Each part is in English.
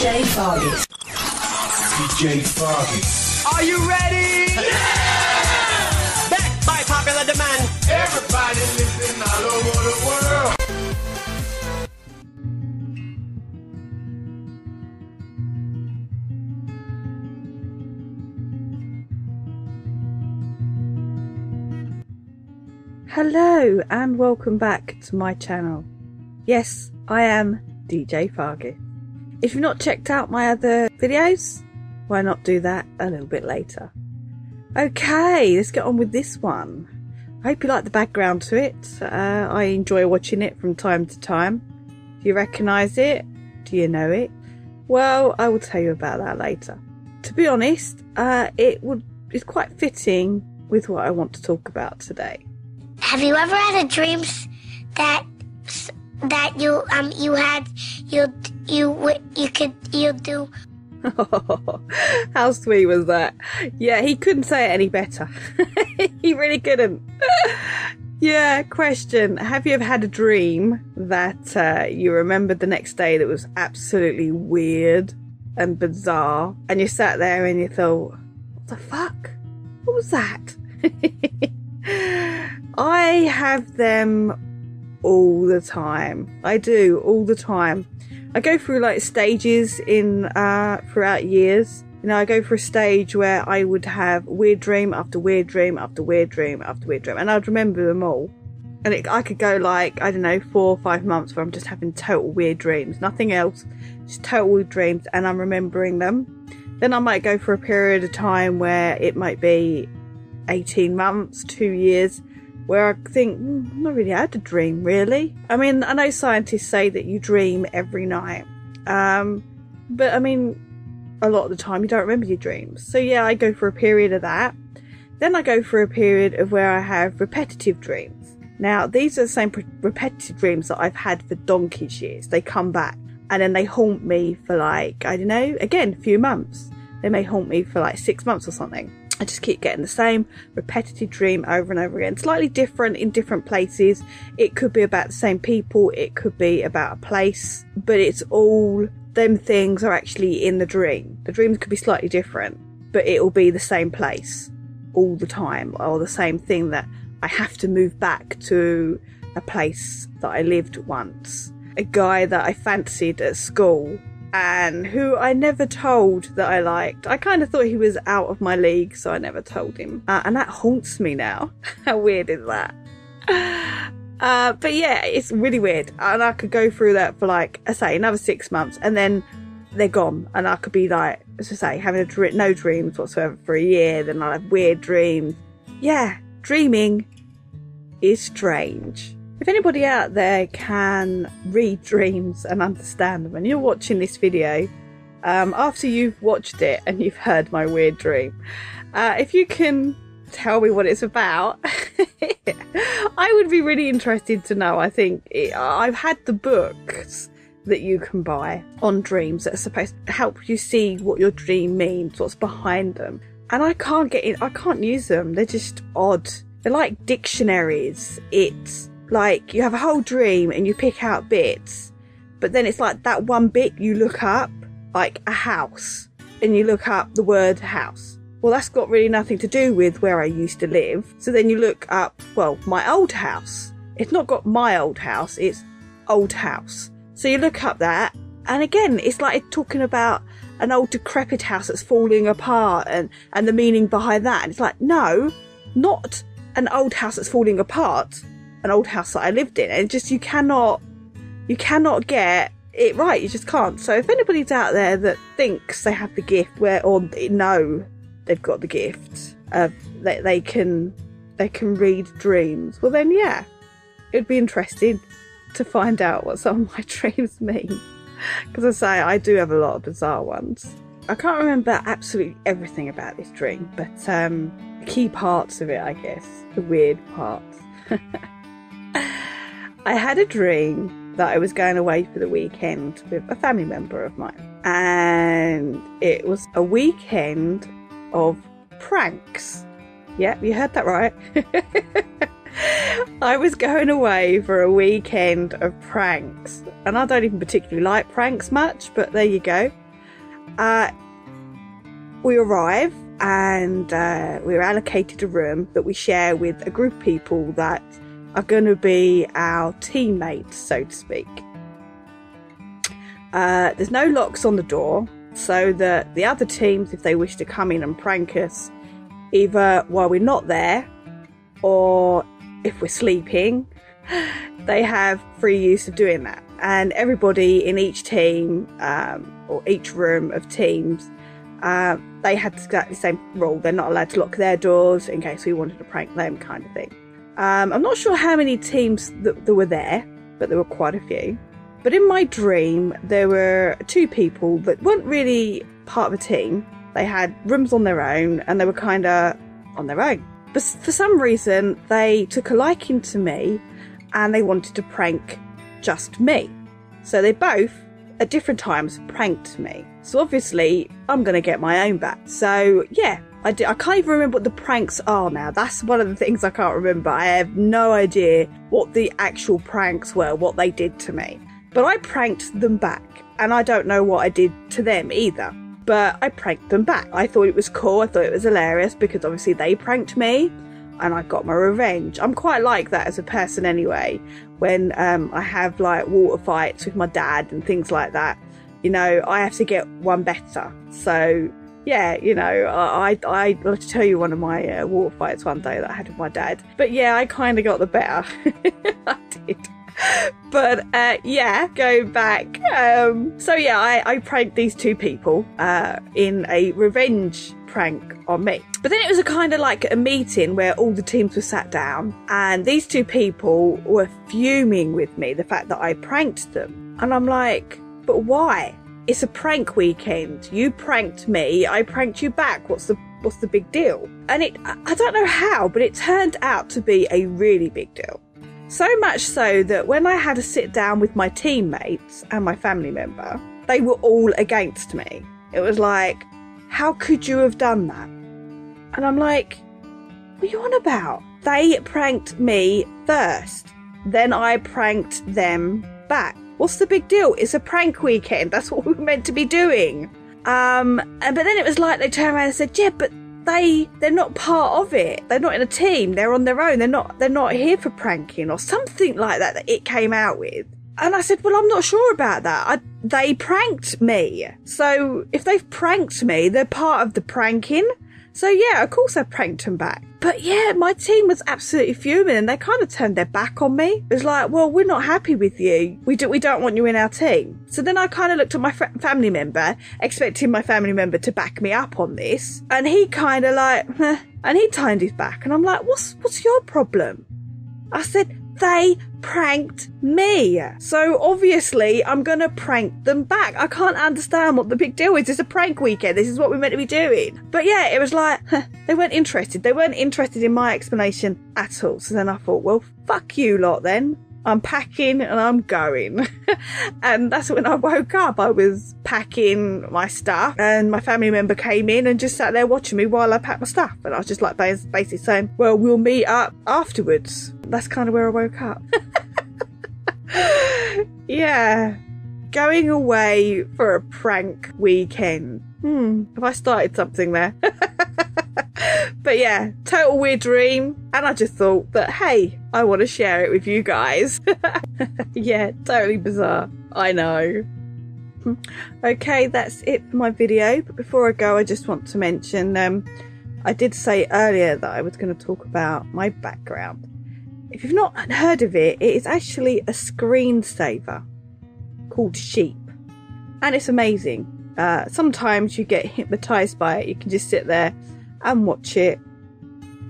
DJ Fargis. DJ Fargis. Are you ready? Yeah! Back by popular demand. Everybody listen all over the world. Hello and welcome back to my channel. Yes, I am DJ Fargis. If you've not checked out my other videos, why not do that a little bit later? Okay, let's get on with this one. I hope you like the background to it. I enjoy watching it from time to time. Do you recognise it? Do you know it? Well, I will tell you about that later. To be honest, it's quite fitting with what I want to talk about today. Have you ever had a dream that you do? How sweet was that? Yeah, he couldn't say it any better. He really couldn't. Yeah, question. Have you ever had a dream that you remembered the next day that was absolutely weird and bizarre, and you sat there and you thought, what the fuck? What was that? I have them all the time. I do, all the time. I go through like stages in throughout years. You know, I go through a stage where I would have weird dream after weird dream after weird dream after weird dream, and I'd remember them all. And I could go like, I don't know, 4 or 5 months where I'm just having total weird dreams, nothing else, just total weird dreams, and I'm remembering them. Then I might go for a period of time where it might be 18 months, 2 years, where I think, I've not really had a dream, really. I mean, I know scientists say that you dream every night. But I mean, a lot of the time you don't remember your dreams. So yeah, I go for a period of that. Then I go for a period of where I have repetitive dreams. Now, these are the same repetitive dreams that I've had for donkey's years. They come back and then they haunt me for like, I don't know, again, a few months. They may haunt me for like 6 months or something. I just keep getting the same repetitive dream over and over again, slightly different in different places. It could be about the same people, it could be about a place, but it's all them things are actually in the dream. The dreams could be slightly different, but it will be the same place all the time, or the same thing that I have to move back to a place that I lived once. A guy that I fancied at school, and who I never told that I liked. I kind of thought he was out of my league, so I never told him. And that haunts me now. How weird is that? But yeah, it's really weird. And I could go through that for like, I say, another 6 months, and then they're gone. And I could be like, as I say, having no dreams whatsoever for a year. Then I'll have weird dreams. Yeah, dreaming is strange. If anybody out there can read dreams and understand them, and you're watching this video after you've watched it and you've heard my weird dream, if you can tell me what it's about, I would be really interested to know. I think I've had the books that you can buy on dreams that are supposed to help you see what your dream means, what's behind them, and I can't use them. They're just odd. They're like dictionaries. It's like you have a whole dream and you pick out bits, but then it's like that one bit you look up, like a house, and you look up the word house. Well, that's got really nothing to do with where I used to live. So then you look up, well, my old house. It's not got my old house, it's old house. So you look up that, and again, it's like it's talking about an old decrepit house that's falling apart and the meaning behind that. And it's like, no, not an old house that's falling apart. An old house that I lived in, and just you cannot get it right. You just can't. So if anybody's out there that thinks they have the gift, or know they've got the gift of that they can read dreams, well then yeah, it'd be interesting to find out what some of my dreams mean, because I say I do have a lot of bizarre ones. I can't remember absolutely everything about this dream, but the key parts of it, I guess, the weird parts. I had a dream that I was going away for the weekend with a family member of mine, and it was a weekend of pranks. Yep, you heard that right. I was going away for a weekend of pranks, and I don't even particularly like pranks much, but there you go. We arrive and we're allocated a room that we share with a group of people that are going to be our teammates, so to speak. There's no locks on the door, so that the other teams, if they wish to come in and prank us, either while we're not there or if we're sleeping, they have free use of doing that. And everybody in each team or each room of teams, they had exactly the same rule. They're not allowed to lock their doors in case we wanted to prank them, kind of thing. I'm not sure how many teams that were there, but there were quite a few. But in my dream, there were 2 people that weren't really part of a team. They had rooms on their own and they were kind of on their own. But for some reason, they took a liking to me and they wanted to prank just me. So they both, at different times, pranked me. So obviously, I'm going to get my own back. So yeah, I can't even remember what the pranks are now. That's one of the things I can't remember. I have no idea what the actual pranks were, what they did to me. But I pranked them back, and I don't know what I did to them either. But I pranked them back. I thought it was cool. I thought it was hilarious because obviously they pranked me and I got my revenge. I'm quite like that as a person anyway. When I have like water fights with my dad and things like that, you know, I have to get one better. So yeah, you know, I'll tell you one of my water fights one day that I had with my dad. But yeah, I kind of got the better. I did. But yeah, go back. So yeah, I pranked these 2 people in a revenge prank on me. But then it was a kind of like a meeting where all the teams were sat down and these 2 people were fuming with me, the fact that I pranked them. And I'm like, but why? It's a prank weekend. You pranked me, I pranked you back. What's the big deal? And I don't know how, but it turned out to be a really big deal. So much so that when I had to sit down with my teammates and my family member, they were all against me. It was like, how could you have done that? And I'm like, what are you on about? They pranked me first. Then I pranked them back. What's the big deal? It's a prank weekend. That's what we were meant to be doing. But then it was like they turned around and said, yeah, but they're not part of it. They're not in a team. They're on their own. They're not here for pranking or something like that it came out with. And I said, well, I'm not sure about that. They pranked me. So if they've pranked me, they're part of the pranking. So yeah, of course I pranked them back. But yeah, my team was absolutely fuming and they kind of turned their back on me. It was like, well, we're not happy with you. We don't want you in our team. So then I kind of looked at my family member, expecting my family member to back me up on this. And he kind of like, and he turned his back. And I'm like, what's your problem? I said, they pranked me. So obviously I'm going to prank them back. I can't understand what the big deal is. It's a prank weekend. This is what we're meant to be doing. But yeah, it was like, they weren't interested. They weren't interested in my explanation at all. So then I thought, well, fuck you lot then. I'm packing and I'm going. And that's when I woke up. I was packing my stuff and my family member came in and just sat there watching me while I packed my stuff. And I was just like basically saying, well, we'll meet up afterwards. That's kind of where I woke up. Yeah. Going away for a prank weekend. Have I started something there? But yeah, total weird dream. And I just thought that, hey, I want to share it with you guys. Yeah, totally bizarre. I know. Okay, that's it for my video. But before I go, I just want to mention, I did say earlier that I was going to talk about my background. If you've not heard of it, it is actually a screensaver called Sheep. And it's amazing. Sometimes you get hypnotized by it. You can just sit there and watch it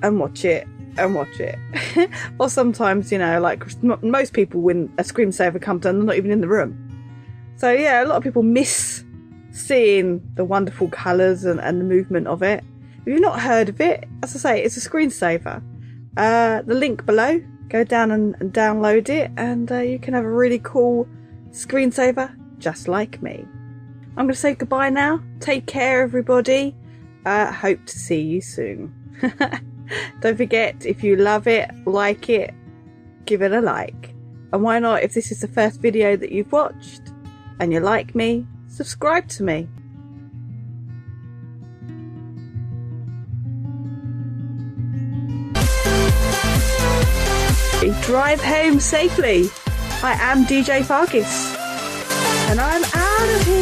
and watch it and watch it. Or sometimes, you know, like most people, when a screensaver comes on, they're not even in the room. So yeah, a lot of people miss seeing the wonderful colours and the movement of it. If you've not heard of it, as I say, it's a screensaver. The link below, go down and download it, and you can have a really cool screensaver just like me. I'm going to say goodbye now. Take care, everybody. Hope to see you soon. Don't forget, if you love it, like it, give it a like. And why not, if this is the first video that you've watched and you like me, subscribe to me. drive home safely. I am DJ Fargis, and I'm out of here.